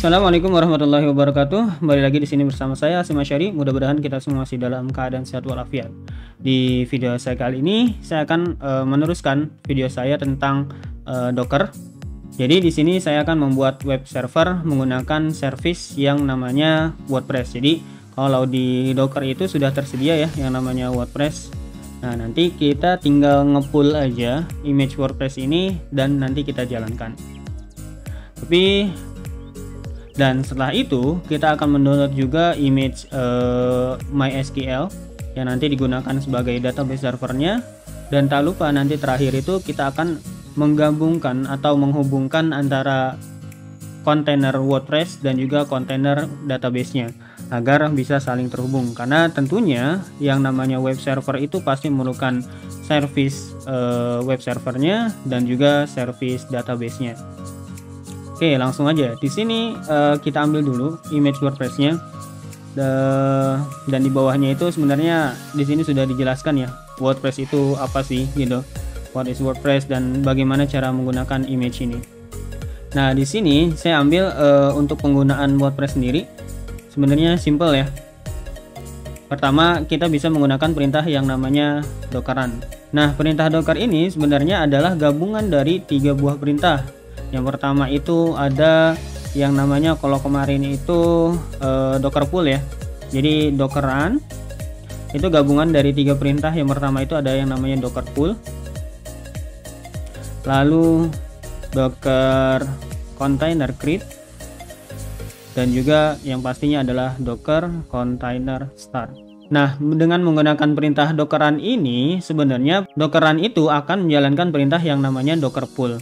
Assalamualaikum warahmatullahi wabarakatuh. Kembali lagi di sini bersama saya Asim Asyari. Mudah-mudahan kita semua masih dalam keadaan sehat walafiat. Di video saya kali ini saya akan meneruskan video saya tentang Docker. Jadi di sini saya akan membuat web server menggunakan service yang namanya WordPress. Jadi kalau di Docker itu sudah tersedia ya yang namanya WordPress. Nah, nanti kita tinggal nge-pull aja image WordPress ini dan nanti kita jalankan. Dan setelah itu kita akan mendownload juga image MySQL yang nanti digunakan sebagai database servernya. Dan tak lupa nanti terakhir itu kita akan menggabungkan atau menghubungkan antara kontainer WordPress dan juga kontainer database-nya agar bisa saling terhubung, karena tentunya yang namanya web server itu pasti memerlukan service web servernya dan juga service database-nya. Oke, langsung aja. Di sini kita ambil dulu image WordPress-nya. Dan di bawahnya itu sebenarnya di sini sudah dijelaskan ya, WordPress itu apa sih gitu. What is WordPress dan bagaimana cara menggunakan image ini. Nah, di sini saya ambil untuk penggunaan WordPress sendiri. Sebenarnya simple ya. Pertama, kita bisa menggunakan perintah yang namanya dockeran. Nah, perintah docker ini sebenarnya adalah gabungan dari 3 buah perintah. Yang pertama itu ada yang namanya, kalau kemarin itu docker pull ya. Jadi dockeran itu gabungan dari 3 perintah. Yang pertama itu ada yang namanya docker pull, lalu docker container create, dan juga yang pastinya adalah docker container start. Nah, dengan menggunakan perintah dockeran ini sebenarnya dockeran itu akan menjalankan perintah yang namanya docker pull.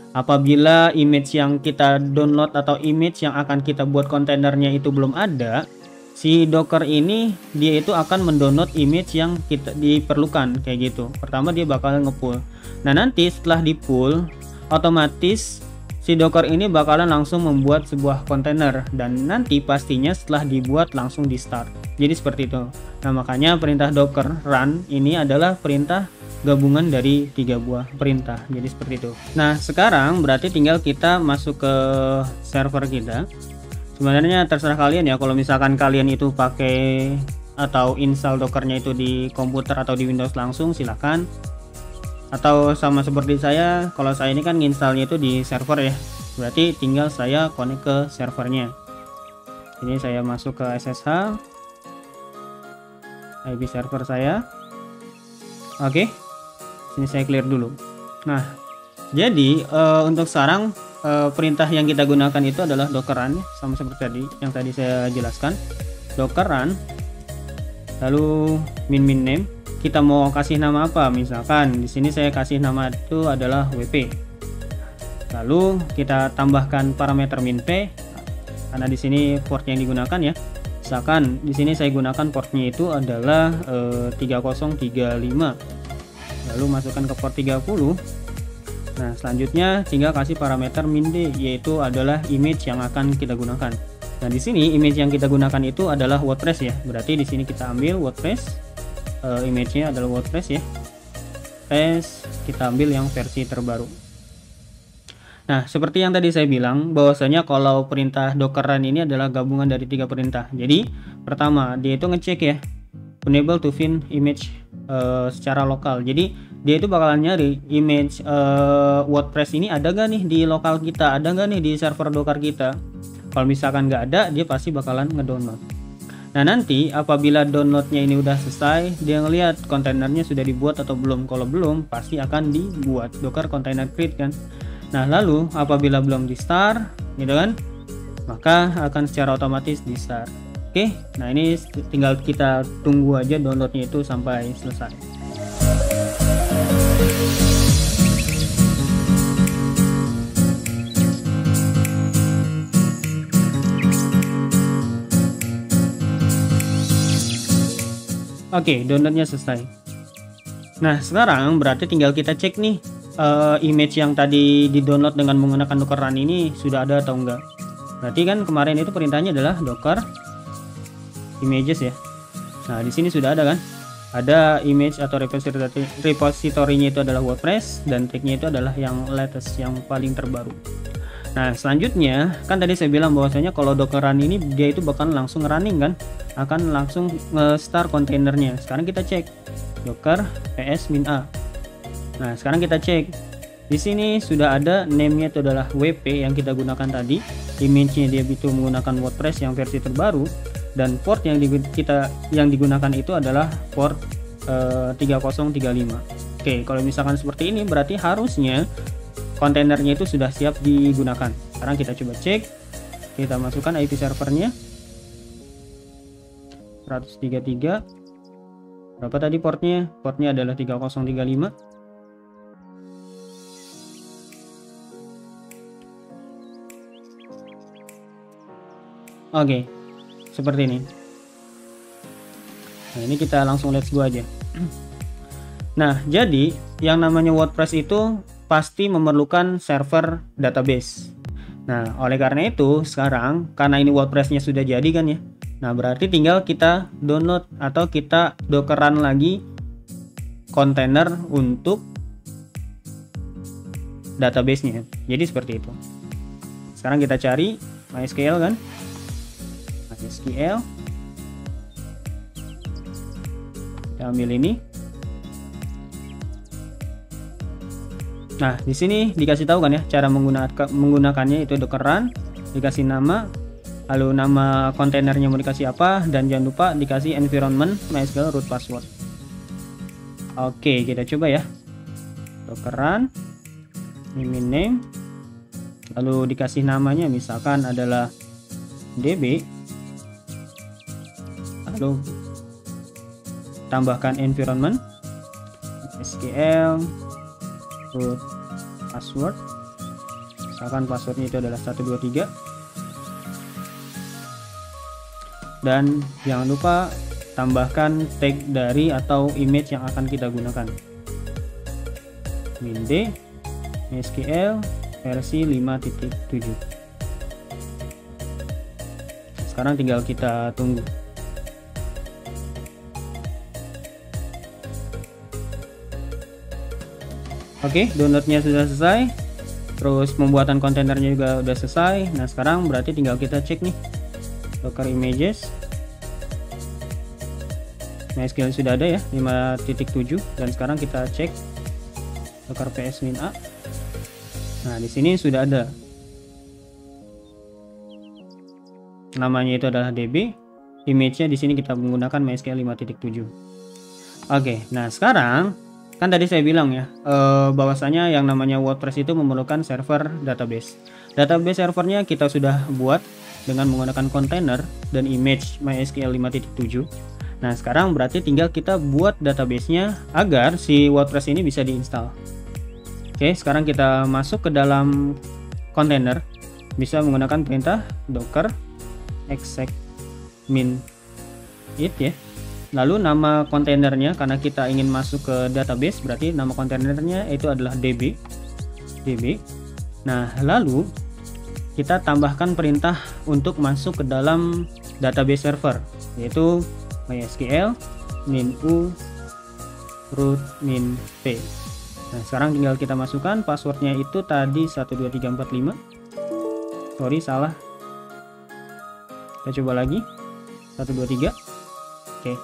Apabila image yang kita download atau image yang akan kita buat kontainernya itu belum ada, si Docker ini dia itu akan mendownload image yang kita diperlukan kayak gitu. Pertama dia bakal nge-pull. Nah, nanti setelah di-pull, otomatis si Docker ini bakalan langsung membuat sebuah kontainer dan nanti pastinya setelah dibuat langsung di-start. Jadi seperti itu. Nah, makanya perintah docker run ini adalah perintah gabungan dari 3 buah perintah. Jadi seperti itu. Nah, sekarang berarti tinggal kita masuk ke server kita. Sebenarnya terserah kalian ya, kalau misalkan kalian itu pakai atau install dockernya itu di komputer atau di Windows langsung silahkan. Atau sama seperti saya, kalau saya ini kan installnya itu di server ya. Berarti tinggal saya connect ke servernya. Ini saya masuk ke SSH IP server saya. Oke. Ini saya clear dulu. Nah, jadi untuk sekarang perintah yang kita gunakan itu adalah dockeran, sama seperti tadi yang tadi saya jelaskan. Dockeran, lalu min name. Kita mau kasih nama apa? Misalkan di sini saya kasih nama itu adalah WP. Lalu kita tambahkan parameter minp karena di sini port yang digunakan ya. Misalkan di sini saya gunakan portnya itu adalah 3035. Lalu masukkan ke port 30. Nah, selanjutnya tinggal kasih parameter min d, yaitu adalah image yang akan kita gunakan. Nah, di sini image yang kita gunakan itu adalah WordPress ya. Berarti di sini kita ambil WordPress, image-nya adalah WordPress ya. Kita ambil yang versi terbaru. Nah, seperti yang tadi saya bilang bahwasanya kalau perintah dockeran ini adalah gabungan dari 3 perintah. Jadi, pertama dia itu ngecek ya, enable to find image secara lokal. Jadi dia itu bakalan nyari image WordPress ini ada gak nih di lokal kita, ada gak nih di server Docker kita. Kalau misalkan nggak ada, dia pasti bakalan ngedownload. Nah, nanti apabila downloadnya ini udah selesai, dia ngelihat kontainernya sudah dibuat atau belum. Kalau belum, pasti akan dibuat docker container create kan. Nah, lalu apabila belum di start gitu kan, maka akan secara otomatis di start. Oke, nah ini tinggal kita tunggu aja downloadnya itu sampai selesai. Oke, downloadnya selesai. Nah, sekarang berarti tinggal kita cek nih image yang tadi di download dengan menggunakan dockeran ini sudah ada atau enggak. Berarti kan kemarin itu perintahnya adalah docker images ya. Nah, di sini sudah ada kan? Ada image atau repository-nya itu adalah WordPress dan tag-nya itu adalah yang latest, yang paling terbaru. Nah, selanjutnya kan tadi saya bilang bahwasanya kalau Docker Run ini dia itu bakal langsung running kan, akan langsung nge-start kontainernya. Sekarang kita cek Docker ps-a. Nah, sekarang kita cek. Di sini sudah ada name-nya itu adalah WP yang kita gunakan tadi. Image-nya dia itu menggunakan WordPress yang versi terbaru, dan port yang digunakan itu adalah port 3035. Oke, kalau misalkan seperti ini berarti harusnya kontainernya itu sudah siap digunakan. Sekarang kita coba cek, kita masukkan IP servernya 133. Berapa tadi portnya? Portnya adalah 3035. Oke, seperti ini. Nah, ini kita langsung let's go aja. Nah, jadi yang namanya WordPress itu pasti memerlukan server database. Nah, oleh karena itu sekarang karena ini WordPress-nya sudah jadi kan ya. Nah, berarti tinggal kita download atau kita dockeran lagi kontainer untuk database-nya. Jadi seperti itu. Sekarang kita cari MySQL kan. MySQL. Kita ambil ini. Nah, di sini dikasih tahu kan ya cara menggunakannya, itu Docker Run, dikasih nama, lalu nama kontainernya mau dikasih apa, dan jangan lupa dikasih environment MySQL root password. Oke, kita coba ya. Docker Run, name, lalu dikasih namanya misalkan adalah DB, lalu tambahkan environment MySQL root password, misalkan passwordnya itu adalah 123, dan jangan lupa tambahkan tag dari atau image yang akan kita gunakan, min d MySQL versi 5.7. Sekarang tinggal kita tunggu. Oke, downloadnya sudah selesai, terus pembuatan kontainernya juga udah selesai. Nah, sekarang berarti tinggal kita cek nih Docker images, MySQL sudah ada ya 5.7, dan sekarang kita cek Docker ps-a. Nah, di sini sudah ada namanya, itu adalah DB, image-nya di sini kita menggunakan MySQL 5.7. Oke, nah sekarang kan tadi saya bilang ya bahwasanya yang namanya WordPress itu memerlukan server database. Database servernya kita sudah buat dengan menggunakan kontainer dan image MySQL 5.7. Nah, sekarang berarti tinggal kita buat database-nya agar si WordPress ini bisa diinstal. Oke, sekarang kita masuk ke dalam kontainer, bisa menggunakan perintah docker exec min it ya. Lalu nama kontainernya, karena kita ingin masuk ke database, berarti nama kontainernya itu adalah DB. Nah, lalu kita tambahkan perintah untuk masuk ke dalam database server, yaitu MySQL min u root min p. Nah, sekarang tinggal kita masukkan passwordnya, itu tadi 12345. Sorry, salah. Kita coba lagi 123. Oke.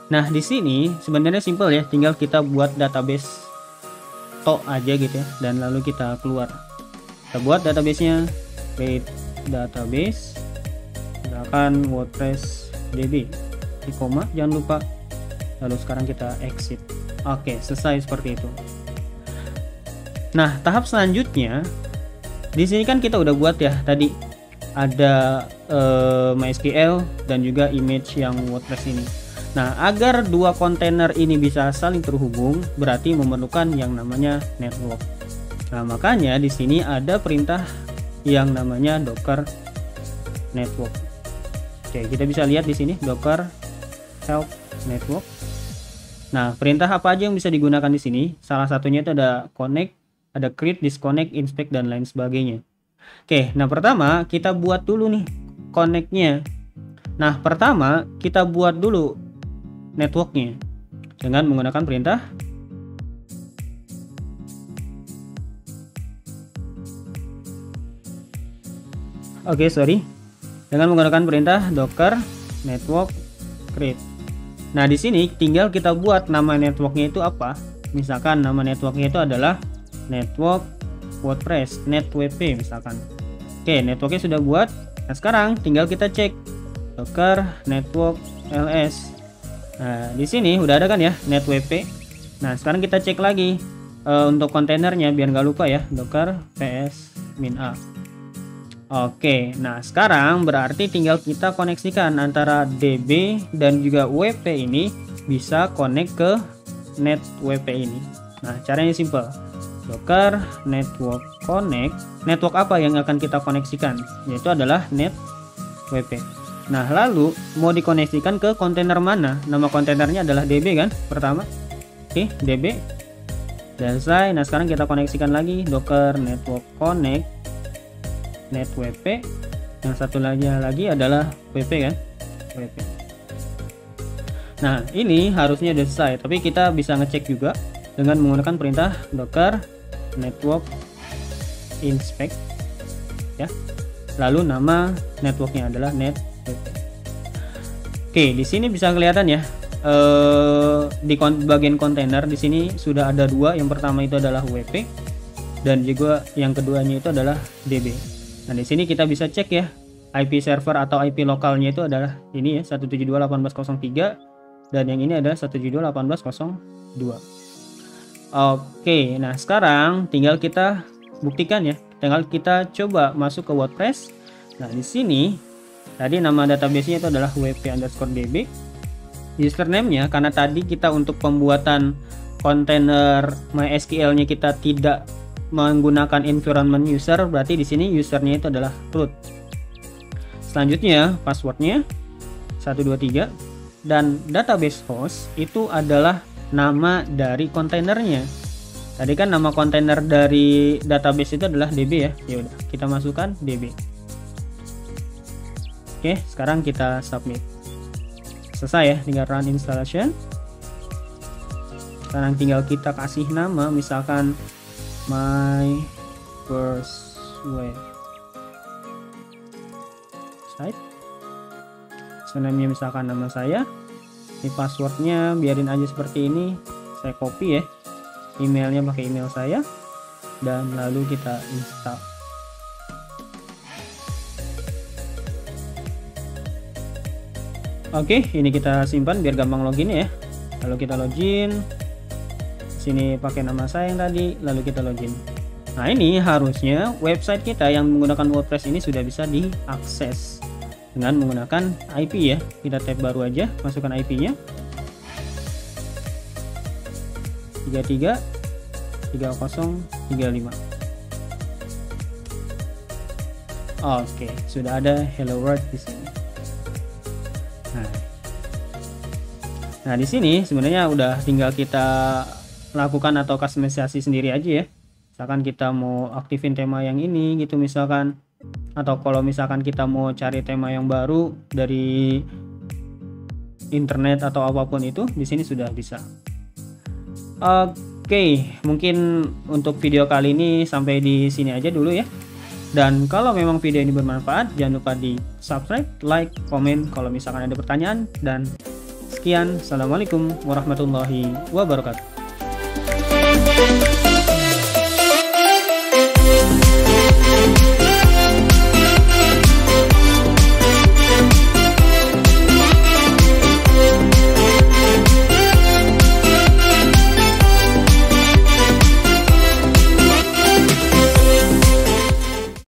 Nah, di sini sebenarnya simple ya, tinggal kita buat database aja gitu ya, dan lalu kita keluar. Kita buat database-nya, create database, misalkan WordPress DB, di koma, jangan lupa. Lalu sekarang kita exit. Oke, selesai seperti itu. Nah, tahap selanjutnya, di sini kan kita udah buat ya tadi ada MySQL dan juga image yang WordPress ini. Nah, agar dua kontainer ini bisa saling terhubung, berarti memerlukan yang namanya network. Nah, makanya di sini ada perintah yang namanya docker network. Oke, kita bisa lihat di sini docker help network. Nah, perintah apa aja yang bisa digunakan di sini? Salah satunya itu ada connect, ada create, disconnect, inspect, dan lain sebagainya. Oke, nah pertama kita buat dulu nih connect-nya. Nah, pertama kita buat dulu networknya dengan menggunakan perintah Oke, sorry. Dengan menggunakan perintah docker network create. Nah, di sini tinggal kita buat nama networknya itu apa. Misalkan nama networknya itu adalah network WordPress, netwp misalkan. Oke, networknya sudah buat. Nah, sekarang tinggal kita cek docker network ls. Nah, di sini udah ada kan ya netwp. Nah, sekarang kita cek lagi untuk kontainernya biar nggak lupa ya, docker ps-a. Oke, nah sekarang berarti tinggal kita koneksikan antara DB dan juga WP ini bisa connect ke netwp ini. Nah, caranya simple. Docker network connect. Network apa yang akan kita koneksikan? Yaitu adalah netwp. Nah, lalu mau dikoneksikan ke kontainer mana? Nama kontainernya adalah DB kan? Pertama. Oke, DB. Selesai. Nah, sekarang kita koneksikan lagi docker network connect netwp. Yang satu lagi adalah wp kan, wp. Nah, ini harusnya sudah selesai, tapi kita bisa ngecek juga dengan menggunakan perintah docker network inspect ya, lalu nama networknya adalah netwp. Oke, di sini bisa kelihatan ya, di bagian kontainer di sini sudah ada dua. Yang pertama itu adalah wp dan juga yang keduanya itu adalah db. Nah, di sini kita bisa cek ya, IP server atau IP lokalnya itu adalah ini ya, 172.18.03, dan yang ini adalah 172.18.02. Oke, nah sekarang tinggal kita buktikan ya, tinggal kita coba masuk ke WordPress. Nah, di sini tadi nama database-nya itu adalah wp_db. Username-nya, karena tadi kita untuk pembuatan kontainer MySQL-nya kita tidak menggunakan environment user, berarti di sini usernya itu adalah root. Selanjutnya passwordnya 123 dan database host itu adalah nama dari kontainernya. Tadi kan nama kontainer dari database itu adalah db ya. Ya udah, kita masukkan db. Oke, sekarang kita submit. Selesai ya, tinggal run installation. Sekarang tinggal kita kasih nama, misalkan my first web site. Username-nya misalkan nama saya. Di passwordnya biarin aja seperti ini, saya copy ya. Emailnya pakai email saya, dan lalu kita install. Oke, ini kita simpan biar gampang login ya. Lalu kita login. Sini pakai nama saya yang tadi, lalu kita login. Nah, ini harusnya website kita yang menggunakan WordPress ini sudah bisa diakses dengan menggunakan IP ya. Kita tab baru aja, masukkan IP-nya 333035. Oke, sudah ada hello world di sini. Nah, di sini sebenarnya udah tinggal kita lakukan atau customisasi sendiri aja ya. Misalkan kita mau aktifin tema yang ini gitu misalkan, atau kalau misalkan kita mau cari tema yang baru dari internet atau apapun itu, di sini sudah bisa. Oke, mungkin untuk video kali ini sampai di sini aja dulu ya. Dan kalau memang video ini bermanfaat, jangan lupa di subscribe, like, komen kalau misalkan ada pertanyaan, dan sekian. Assalamualaikum warahmatullahi wabarakatuh.